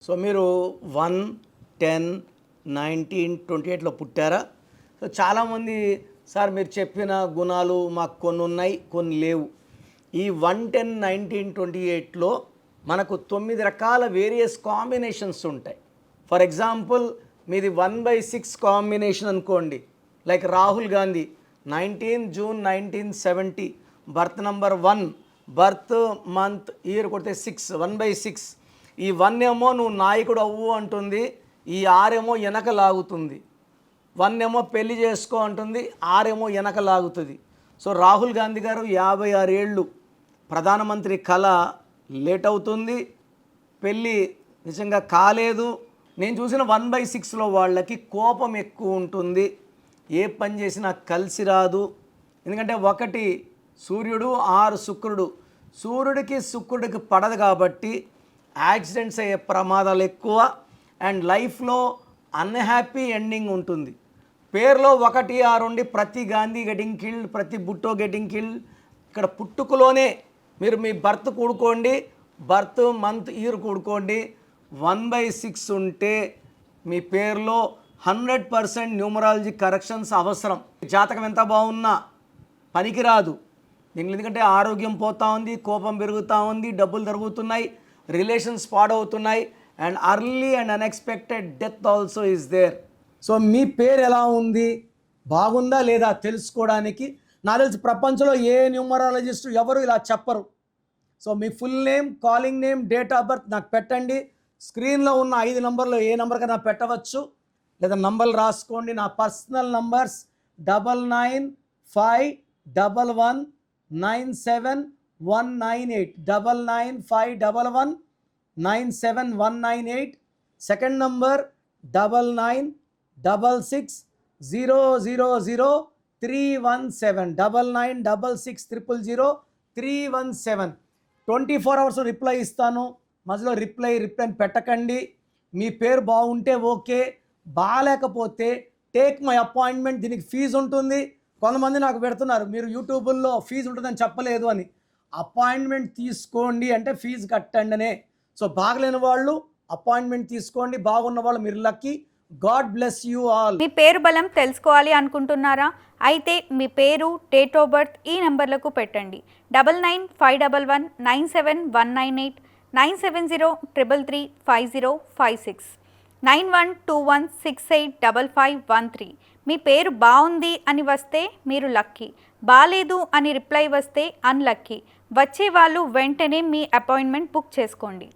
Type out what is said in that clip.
So మీరు 1, 10, 19, 28లో పుట్టారా? So చాలామంది sir మీరు చెప్పిన గుణాలు మాకు కొన్ని ఉన్నాయి, కొన్ని లేవు. ఈ 1, 10, 19, 28లో మనకు 9 రకాల వేరియస్ కాంబినేషన్స్ ఉంటాయి. ఫర్ ఎగ్జాంపుల్ మీది 1/6 కాంబినేషన్ అనుకోండి. Like Rahul Gandhi 19 June 1970 birth number 1, birth month year కొడితే 6, 1/6. ఈ 1 ఏమో నువ్వు నాయకుడు అవ్వు అంటుంది, ఈ 6 ఏమో వెనక లాగుతుంది. 1 ఏమో పెళ్లి చేసుకో అంటుంది, 6 ఏమో వెనక లాగుతుంది. సో రాహుల్ గాంధీ గారు 56 ఏళ్ళు, ప్రధానమంత్రి కళ లేట్ అవుతుంది, పెళ్ళి నిజంగా కాలేదు. నేను చూసిన 1/6లో వాళ్ళకి కోపం ఎక్కువ ఉంటుంది, ఏ పని చేసినా కలిసి రాదు. ఎందుకంటే 1 సూర్యుడు, 6 శుక్రుడు. సూర్యుడికి శుక్రుడికి పడదు కాబట్టి యాక్సిడెంట్స్ అయ్యే ప్రమాదాలు ఎక్కువ అండ్ లైఫ్లో అన్హ్యాపీ ఎండింగ్ ఉంటుంది. పేరులో 1, 6 ఉండి ప్రతి గాంధీ గెటింగ్ కిల్డ్, ప్రతి బుట్టో గెటింగ్ కిల్డ్. ఇక్కడ పుట్టుకలోనే మీరు మీ బర్త్ కూడుకోండి, బర్త్ మంత్ ఇయర్ కూడుకోండి. 1/6 ఉంటే మీ పేరులో 100% న్యూమరాలజీ కరెక్షన్స్ అవసరం. జాతకం ఎంత బాగున్నా పనికిరాదు దీనికి, ఎందుకంటే ఆరోగ్యం పోతూ ఉంది, కోపం పెరుగుతూ ఉంది, డబ్బులు తరుగుతున్నాయి, రిలేషన్స్ పాడవుతున్నాయి and early and unexpected death also is there. So మీ పేరు ఎలా ఉంది, బాగుందా లేదా తెలుసుకోవడానికి నాకు తెలిసి ప్రపంచంలో ఏ న్యూమరాలజిస్ట్ ఎవరు ఇలా చెప్పరు. So me full name, calling name, date of birth నాకు పెట్టండి. స్క్రీన్లో ఉన్న 5 నంబర్లో ఏ నెంబర్ కన్నా పెట్టవచ్చు, లేదా నంబర్లు రాసుకోండి. నా personal numbers 9951197198, 9951197198. Second number 9966000317, 9966000317. 24 hours reply ఇస్తాను, మధ్యలో రిప్లై పెట్టకండి. మీ పేరు బాగుంటే ఓకే, బాగాలేకపోతే టేక్ మై అపాయింట్మెంట్. దీనికి ఫీజు ఉంటుంది. కొంతమంది నాకు పెడుతున్నారు మీరు యూట్యూబ్లో ఫీజు ఉంటుందని చెప్పలేదు అని. అపాయింట్మెంట్ తీసుకోండి అంటే ఫీజు కట్టండినే. సో బాగలేని వాళ్ళు అపాయింట్మెంట్ తీసుకోండి, బాగున్న వాళ్ళు మీరు lucky. God bless you all. మీ పేరు బలం తెలుసుకోవాలి అనుకుంటున్నారా? అయితే మీ పేరు, డేట్ ఆఫ్ బర్త్ ఈ నెంబర్లకు పెట్టండి. 9951197198, 9703335056, 9121685513. మీ పేరు బాగుంది అని వస్తే మీరు లక్కీ, బాలేదు అని రిప్లై వస్తే అన్లక్కీ. వచ్చే వాళ్ళు వెంటనే మీ అపాయింట్మెంట్ బుక్ చేసుకోండి.